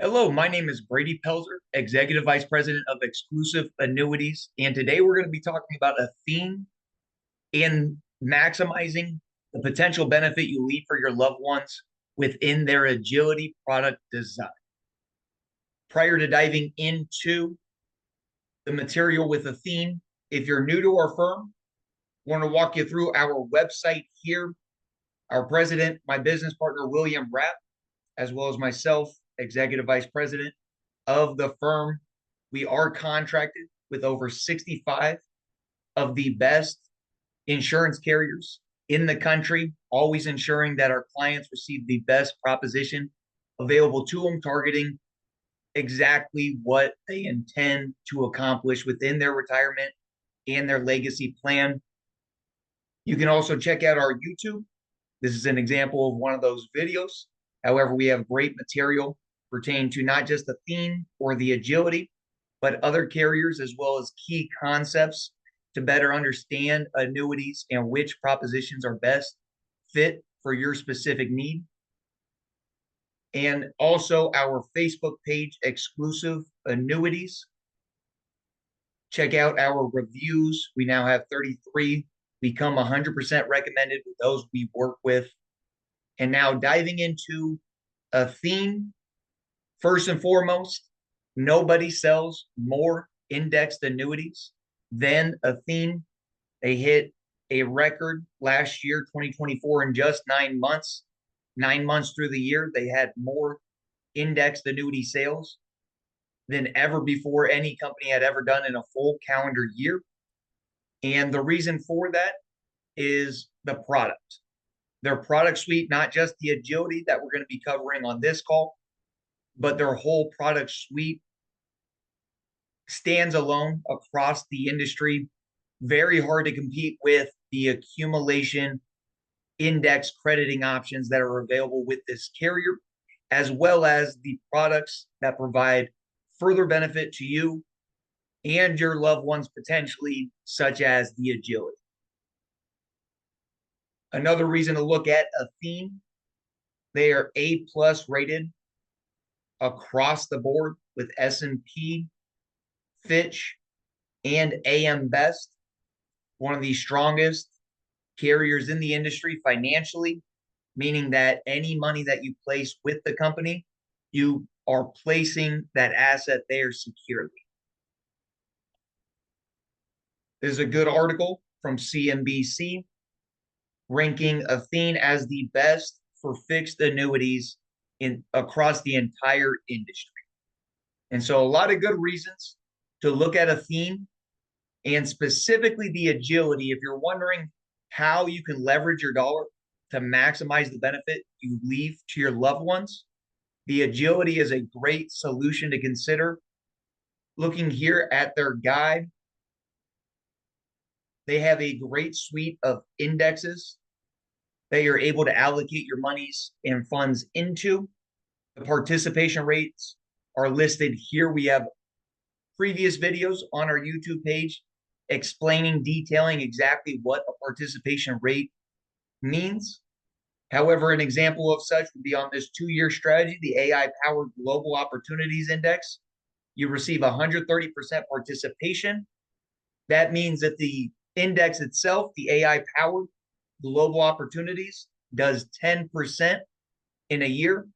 Hello, my name is Brady Pelzer, Executive Vice President of Exclusive Annuities, and today we're going to be talking about Athene and maximizing the potential benefit you leave for your loved ones within their agility product design. Prior to diving into the material with Athene, if you're new to our firm, I want to walk you through our website here. Our president, my business partner, William Rapp, as well as myself, Executive Vice President of the firm. We are contracted with over 65 of the best insurance carriers in the country, always ensuring that our clients receive the best proposition available to them, targeting exactly what they intend to accomplish within their retirement and their legacy plan. You can also check out our YouTube. This is an example of one of those videos. However, we have great material pertaining to not just the theme or the agility, but other carriers as well as key concepts to better understand annuities and which propositions are best fit for your specific need. And also our Facebook page, Exclusive Annuities. Check out our reviews. We now have 33 become 100% recommended with those we work with. And now diving into Athene, first and foremost, nobody sells more indexed annuities than Athene. They hit a record last year, 2024, in just 9 months. 9 months through the year, they had more indexed annuity sales than ever before any company had ever done in a full calendar year. And the reason for that is the product. Their product suite, not just the agility that we're going to be covering on this call, but their whole product suite stands alone across the industry. Very hard to compete with the accumulation index crediting options that are available with this carrier, as well as the products that provide further benefit to you and your loved ones potentially, such as the agility. Another reason to look at Athene, they are A+ rated across the board with S&P, Fitch, and AM Best, one of the strongest carriers in the industry financially, meaning that any money that you place with the company, you are placing that asset there securely. There's a good article from CNBC ranking Athene as the best for fixed annuities across the entire industry. And so a lot of good reasons to look at Athene and specifically the agility. If you're wondering how you can leverage your dollar to maximize the benefit you leave to your loved ones, the agility is a great solution to consider. Looking here at their guide, they have a great suite of indexes that you're able to allocate your monies and funds into. The participation rates are listed here. We have previous videos on our YouTube page explaining, detailing exactly what a participation rate means. However, an example of such would be on this 2-year strategy, the AI-powered Global Opportunities Index. You receive 130% participation. That means that the index itself, the AI-powered Global Opportunities, does 10% in a year.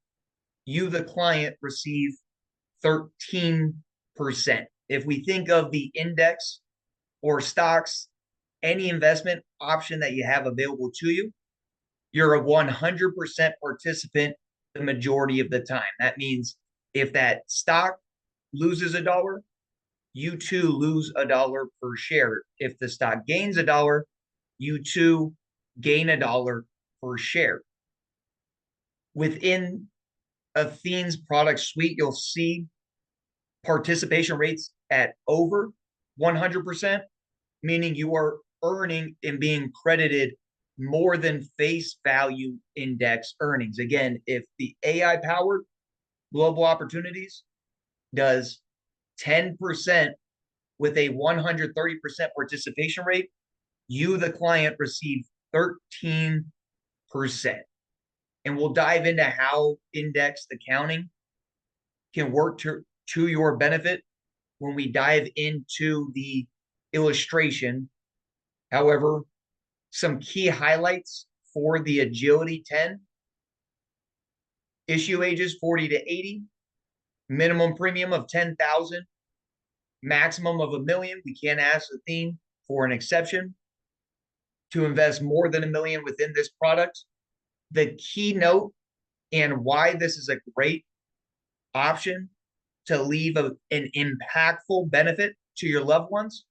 You, the client, receive 13%. If we think of the index or stocks, any investment option that you have available to you, you're a 100% participant the majority of the time. That means if that stock loses $1, you too lose $1 per share. If the stock gains $1, you too gain $1 per share. Within Athene's product suite, you'll see participation rates at over 100%, meaning you are earning and being credited more than face value index earnings. Again, if the AI powered Global Opportunities does 10% with a 130% participation rate, you, the client, receive 13%. And we'll dive into how indexed accounting can work to your benefit when we dive into the illustration. However, some key highlights for the Agility 10: issue ages 40 to 80, minimum premium of 10,000, maximum of $1 million. We can't ask Athene for an exception to invest more than $1 million within this product. The keynote and why this is a great option to leave an impactful benefit to your loved ones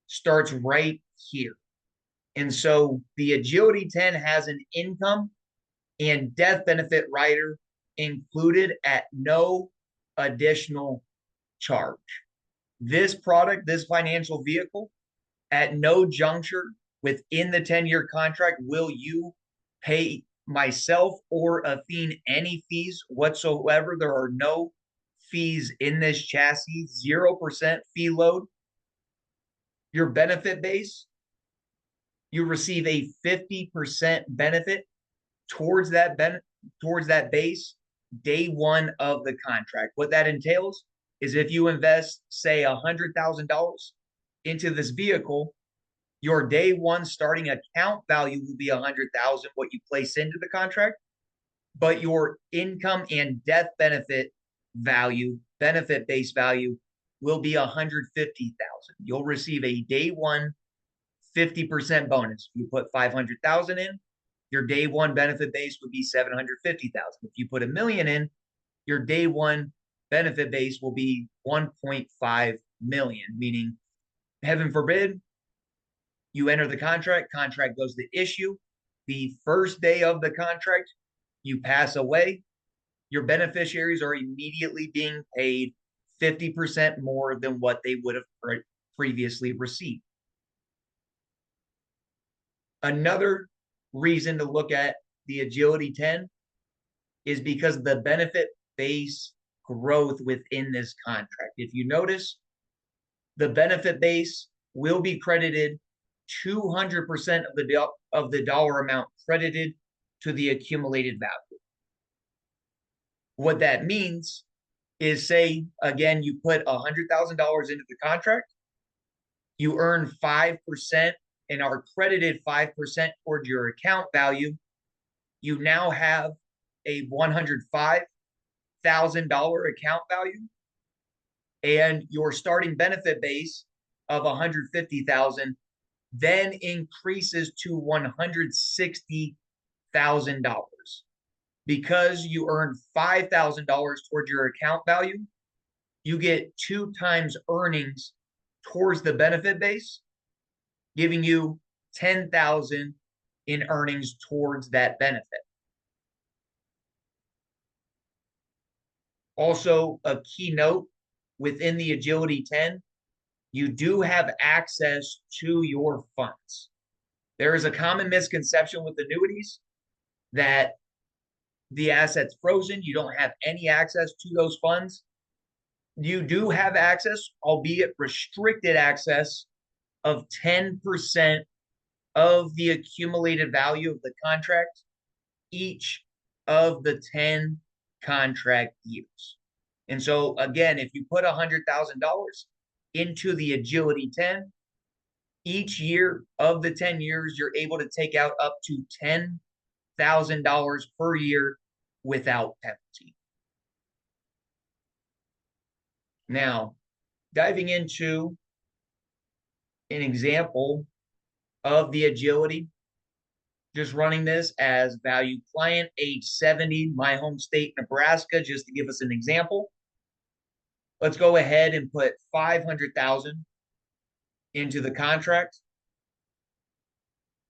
starts right here. And so the Agility 10 has an income and death benefit rider included at no additional charge. This product, this financial vehicle, at no juncture within the 10-year contract will you pay myself or Athene any fees whatsoever. There are no fees in this chassis, 0% fee load. Your benefit base, you receive a 50% benefit towards that base day one of the contract. What that entails is if you invest, say, $100,000 into this vehicle, your day one starting account value will be $100,000, what you place into the contract, but your income and death benefit value, benefit base value, will be $150,000. You'll receive a day one 50% bonus. You put 500,000 in, your day one benefit base would be 750,000. If you put $1 million in, your day one benefit base will be 1.5 million, meaning, heaven forbid, you enter the contract goes to issue. The first day of the contract, you pass away, your beneficiaries are immediately being paid 50% more than what they would have previously received. Another reason to look at the Agility 10 is because of the benefit base growth within this contract. If you notice, the benefit base will be credited 200% of the dollar amount credited to the accumulated value. What that means is, say, again, you put $100,000 into the contract, you earn 5% and are credited 5% toward your account value. You now have a $105,000 account value, and your starting benefit base of $150,000 then increases to $160,000. Because you earn $5,000 toward your account value, you get 2 times earnings towards the benefit base, giving you $10,000 in earnings towards that benefit. Also, a key note within the Agility 10, you do have access to your funds. There is a common misconception with annuities that the asset's frozen, you don't have any access to those funds. You do have access, albeit restricted access, of 10% of the accumulated value of the contract each of the 10 contract years. And so, again, if you put $100,000 into the Agility 10, each year of the 10 years, you're able to take out up to $10,000 per year without penalty. Now, diving into an example of the Agility, just running this as valued client, age 70, my home state, Nebraska, just to give us an example. Let's go ahead and put $500,000 into the contract.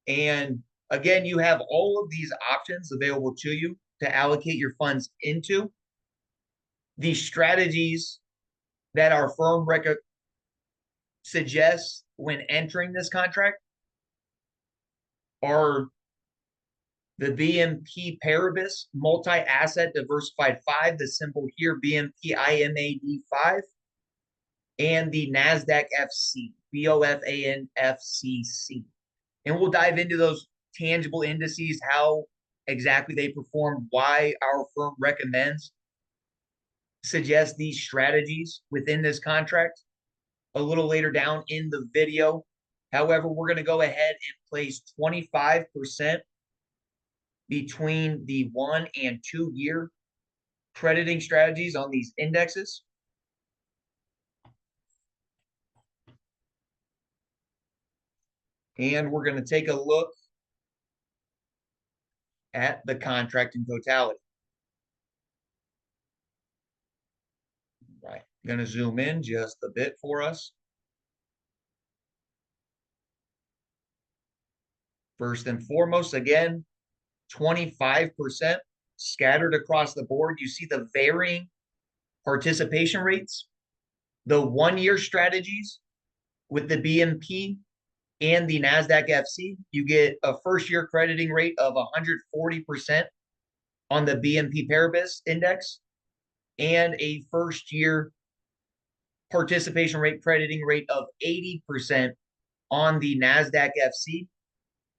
And again, you have all of these options available to you to allocate your funds into. The strategies that our firm suggests when entering this contract are the BNP Paribas Multi-Asset Diversified 5, the symbol here, BNP IMAD 5, and the NASDAQ FC, BOFANFCC. And we'll dive into those tangible indices, how exactly they perform, why our firm recommends suggest these strategies within this contract a little later down in the video. However, we're going to go ahead and place 25% between the 1 and 2 year crediting strategies on these indexes. And we're going to take a look at the contract in totality. Right. I'm going to zoom in just a bit for us. First and foremost, again, 25% scattered across the board. You see the varying participation rates. The 1 year strategies with the BMP and the NASDAQ FC, you get a first year crediting rate of 140% on the BNP Paribas index and a first year participation rate crediting rate of 80% on the NASDAQ FC.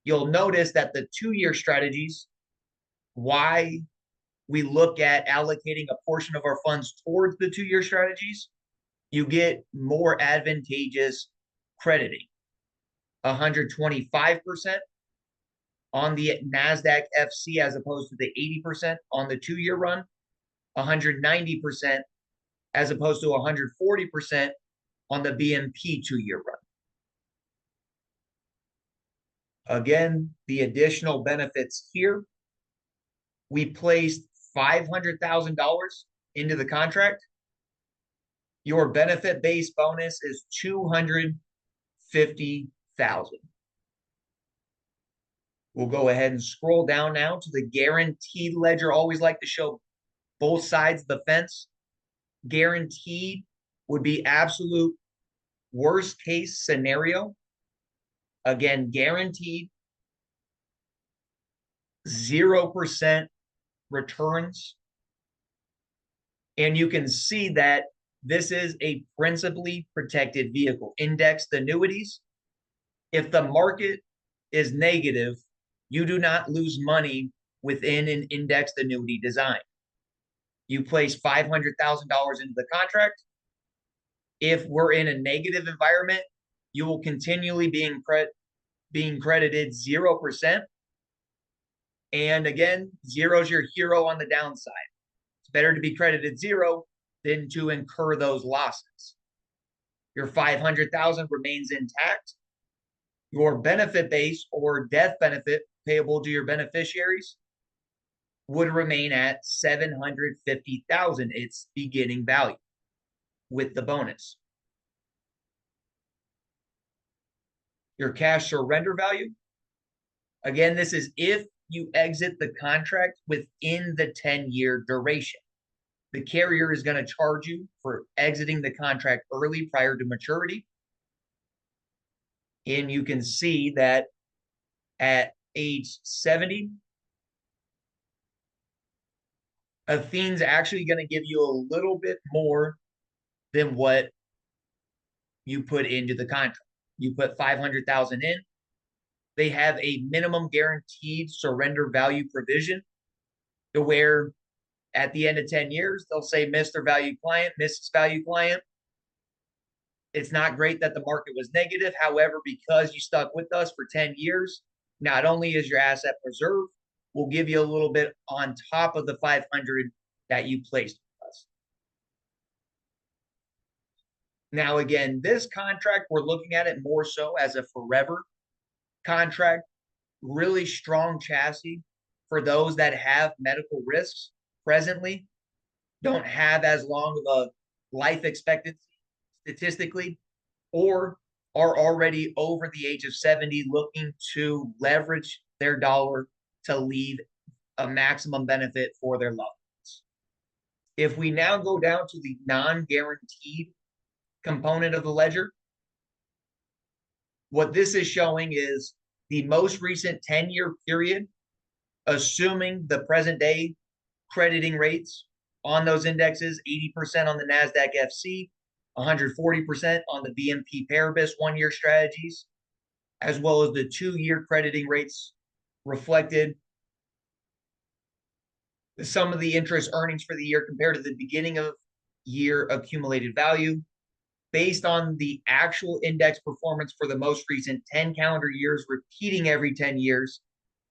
You'll notice that the 2 year strategies, why we look at allocating a portion of our funds towards the 2 year strategies, you get more advantageous crediting. 125% on the NASDAQ FC as opposed to the 80% on the 2 year run, 190% as opposed to 140% on the BNP 2 year run. Again, the additional benefits here. We placed $500,000 into the contract. Your benefit base bonus is $250,000. We'll go ahead and scroll down now to the guaranteed ledger. Always like to show both sides of the fence. Guaranteed would be absolute worst case scenario. Again, guaranteed 0% returns. And you can see that this is a principally protected vehicle. Indexed annuities, if the market is negative, you do not lose money within an indexed annuity design. You place $500,000 into the contract. If we're in a negative environment, you will continually being credited 0%. And again, zero is your hero on the downside. It's better to be credited 0 than to incur those losses. Your $500,000 remains intact. Your benefit base or death benefit payable to your beneficiaries would remain at $750,000, its beginning value with the bonus. Your cash surrender value, again, this is if you exit the contract within the 10-year duration. The carrier is going to charge you for exiting the contract early prior to maturity. And you can see that at age 70, Athene's actually going to give you a little bit more than what you put into the contract. You put $500,000 in. They have a minimum guaranteed surrender value provision to where at the end of 10 years, they'll say, Mr. Value Client, Mrs. Value Client, it's not great that the market was negative. However, because you stuck with us for 10 years, not only is your asset preserved, we'll give you a little bit on top of the 500 that you placed with us. Now, again, this contract, we're looking at it more so as a forever contract, really strong chassis for those that have medical risks presently, don't have as long of a life expectancy statistically, or are already over the age of 70 looking to leverage their dollar to leave a maximum benefit for their loved ones. If we now go down to the non-guaranteed component of the ledger, what this is showing is the most recent 10-year period, assuming the present day crediting rates on those indexes, 80% on the NASDAQ FC, 140% on the BNP Paribas 1 year strategies, as well as the 2 year crediting rates reflected. Some of the interest earnings for the year compared to the beginning of year accumulated value based on the actual index performance for the most recent 10 calendar years, repeating every 10 years.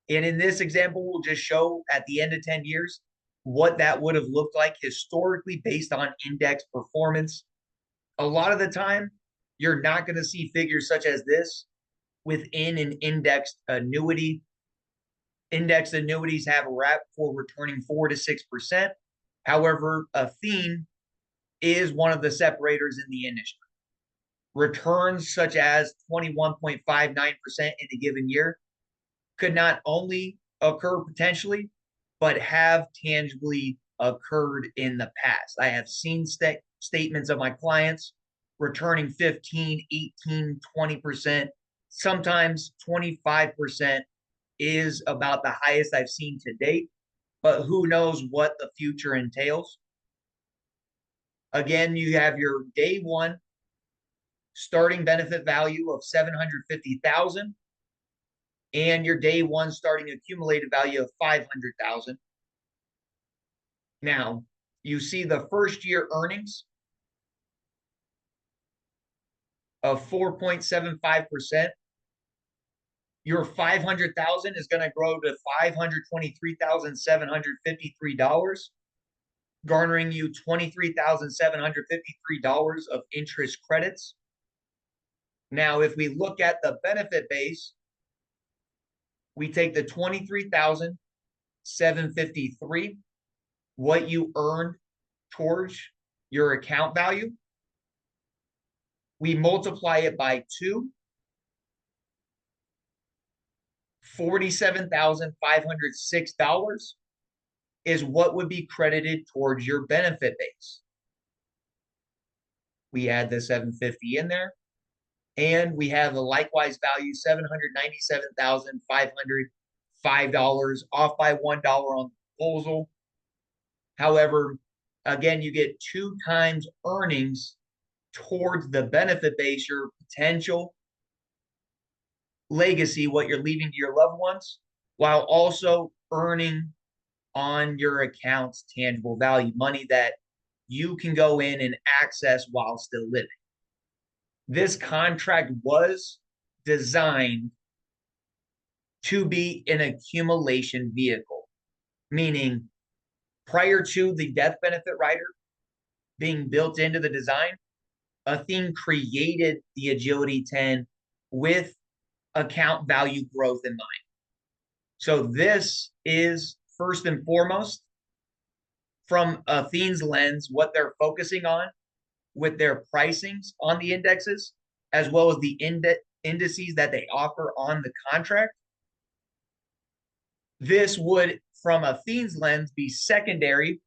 And in this example, we'll just show at the end of 10 years what that would have looked like historically based on index performance. A lot of the time, you're not going to see figures such as this within an indexed annuity. Indexed annuities have a rep for returning 4 to 6%. However, Athene is one of the separators in the industry. Returns such as 21.59% in a given year could not only occur potentially, but have tangibly occurred in the past. I have seen statements of my clients returning 15, 18, 20%, sometimes 25% is about the highest I've seen to date, but who knows what the future entails. Again, you have your day one starting benefit value of 750,000 and your day one starting accumulated value of 500,000. Now, you see the first year earnings of 4.75%. Your 500,000 is going to grow to $523,753, garnering you $23,753 of interest credits. Now, if we look at the benefit base, we take the 23,753, what you earned towards your account value. We multiply it by 2, $47,506 is what would be credited towards your benefit base. We add the 750 in there, and we have the likewise value $797,505 off by $1 on the proposal. However, again, you get 2 times earnings towards the benefit base, your potential legacy, what you're leaving to your loved ones, while also earning on your account's tangible value, money that you can go in and access while still living. This contract was designed to be an accumulation vehicle, meaning prior to the death benefit rider being built into the design, Athene created the Agility 10 with account value growth in mind. So this is first and foremost, from Athene's lens, what they're focusing on with their pricings on the indexes, as well as the indices that they offer on the contract. This would, from Athene's lens, be secondary,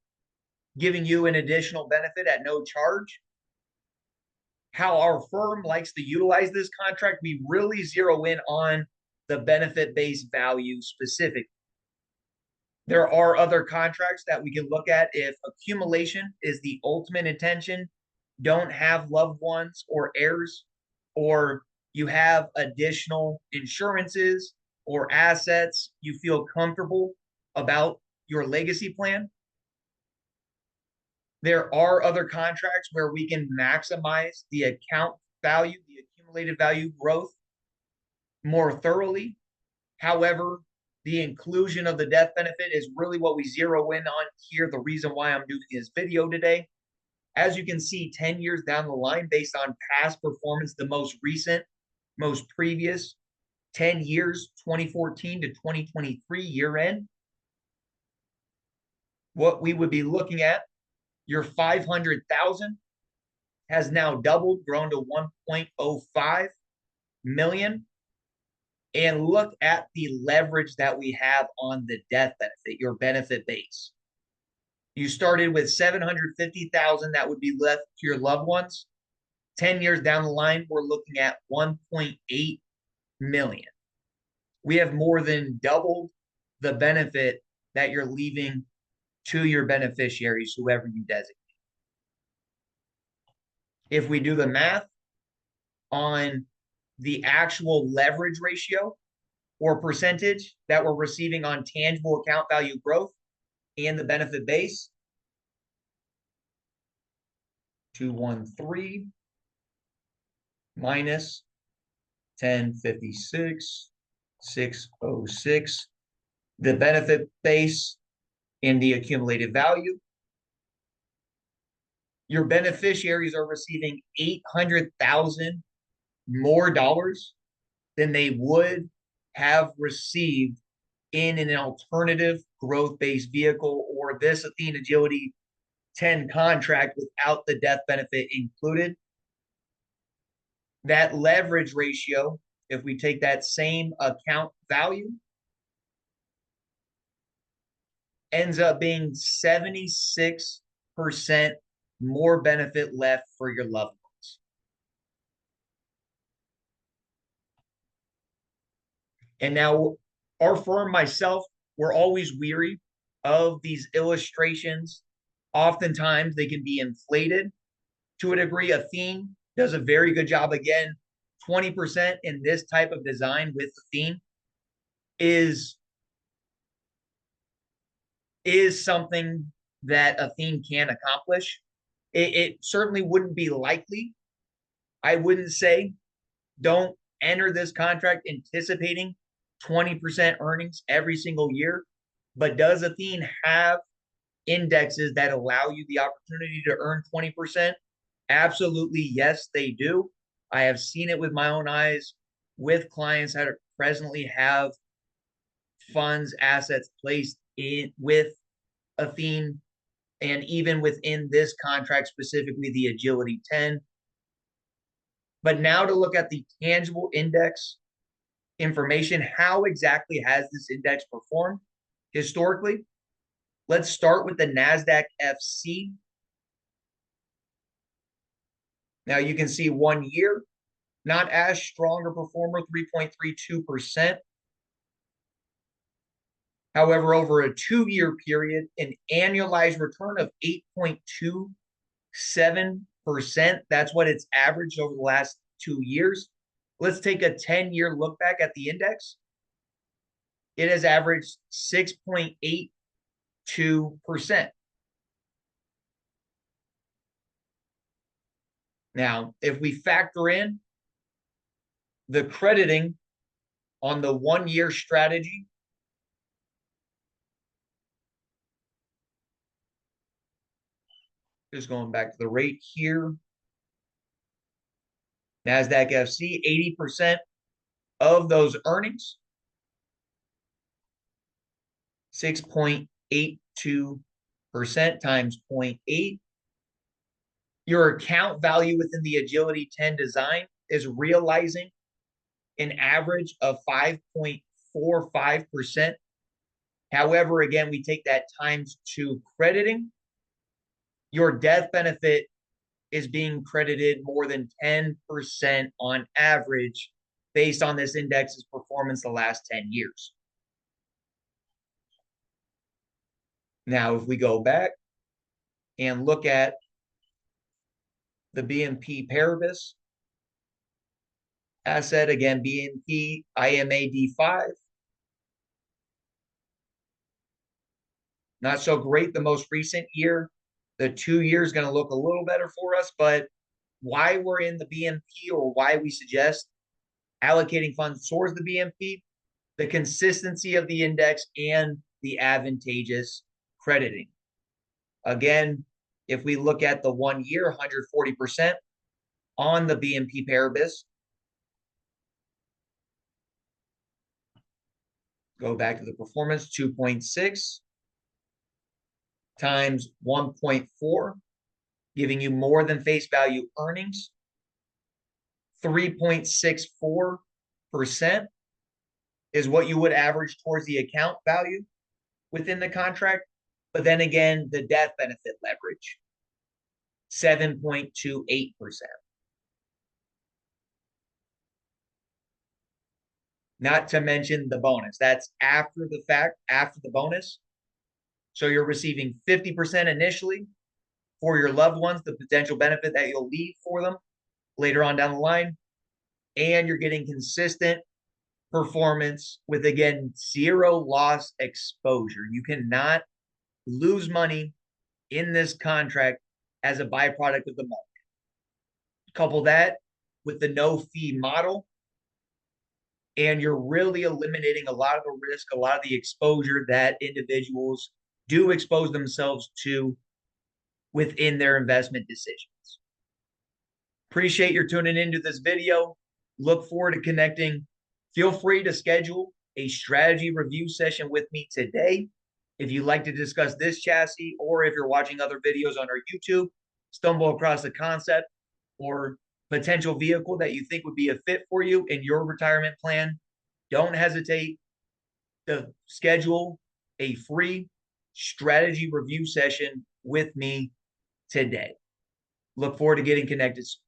giving you an additional benefit at no charge. How our firm likes to utilize this contract, we really zero in on the benefit-based value specifically. There are other contracts that we can look at if accumulation is the ultimate intention, don't have loved ones or heirs, or you have additional insurances or assets you feel comfortable about your legacy plan. There are other contracts where we can maximize the account value, the accumulated value growth more thoroughly. However, the inclusion of the death benefit is really what we zero in on here, the reason why I'm doing this video today. As you can see, 10 years down the line, based on past performance, the most recent, most previous 10 years, 2014 to 2023 year end, what we would be looking at, your 500,000 has now doubled, grown to 1.05 million. And look at the leverage that we have on the death benefit, your benefit base. You started with 750,000 that would be left to your loved ones. 10 years down the line, we're looking at 1.8 million. We have more than doubled the benefit that you're leaving to your beneficiaries, whoever you designate. If we do the math on the actual leverage ratio or percentage that we're receiving on tangible account value growth and the benefit base, 213 minus 1056, 606, the benefit base and the accumulated value. Your beneficiaries are receiving 800,000 more dollars than they would have received in an alternative growth-based vehicle or this Athene Agility 10 contract without the death benefit included. That leverage ratio, if we take that same account value, ends up being 76% more benefit left for your loved ones. And now our firm, myself, we're always weary of these illustrations. Oftentimes they can be inflated to a degree. Athene does a very good job. Again, 20% in this type of design with Athene is something that Athene can accomplish. It certainly wouldn't be likely. I wouldn't say don't enter this contract anticipating 20% earnings every single year. But does Athene have indexes that allow you the opportunity to earn 20%? Absolutely, yes, they do. I have seen it with my own eyes with clients that presently have funds, assets placed in with Athene, and even within this contract, specifically the Agility 10. But now to look at the tangible index information, how exactly has this index performed historically? Let's start with the NASDAQ FC. Now you can see 1 year, not as strong a performer, 3.32%. However, over a 2-year period, an annualized return of 8.27%. That's what it's averaged over the last 2 years. Let's take a 10-year look back at the index. It has averaged 6.82%. Now, if we factor in the crediting on the 1-year strategy, just going back to the rate here, NASDAQ FC, 80% of those earnings, 6.82% times 0.8. Your account value within the Agility 10 design is realizing an average of 5.45%. However, again, we take that times 2 crediting. Your death benefit is being credited more than 10% on average based on this index's performance the last 10 years. Now, if we go back and look at the BNP Paribas asset, again, BNP IMAD5, not so great the most recent year. The 2 years going to look a little better for us, but why we're in the BNP or why we suggest allocating funds towards the BNP, the consistency of the index and the advantageous crediting. Again, if we look at the 1 year, 140% on the BNP Paribas. Go back to the performance, 2.6 times 1.4, giving you more than face value earnings. 3.64% is what you would average towards the account value within the contract. But then again, the death benefit leverage, 7.28%. Not to mention the bonus. That's after the fact, after the bonus. So you're receiving 50% initially for your loved ones, the potential benefit that you'll leave for them later on down the line. And you're getting consistent performance with, again, 0 loss exposure. You cannot lose money in this contract as a byproduct of the market. Couple that with the no fee model, and you're really eliminating a lot of the risk, a lot of the exposure that individuals do expose themselves to within their investment decisions. Appreciate your tuning into this video. Look forward to connecting. Feel free to schedule a strategy review session with me today. If you'd like to discuss this chassis, or if you're watching other videos on our YouTube, stumble across a concept or potential vehicle that you think would be a fit for you in your retirement plan, don't hesitate to schedule a free strategy review session with me today. Look forward to getting connected soon.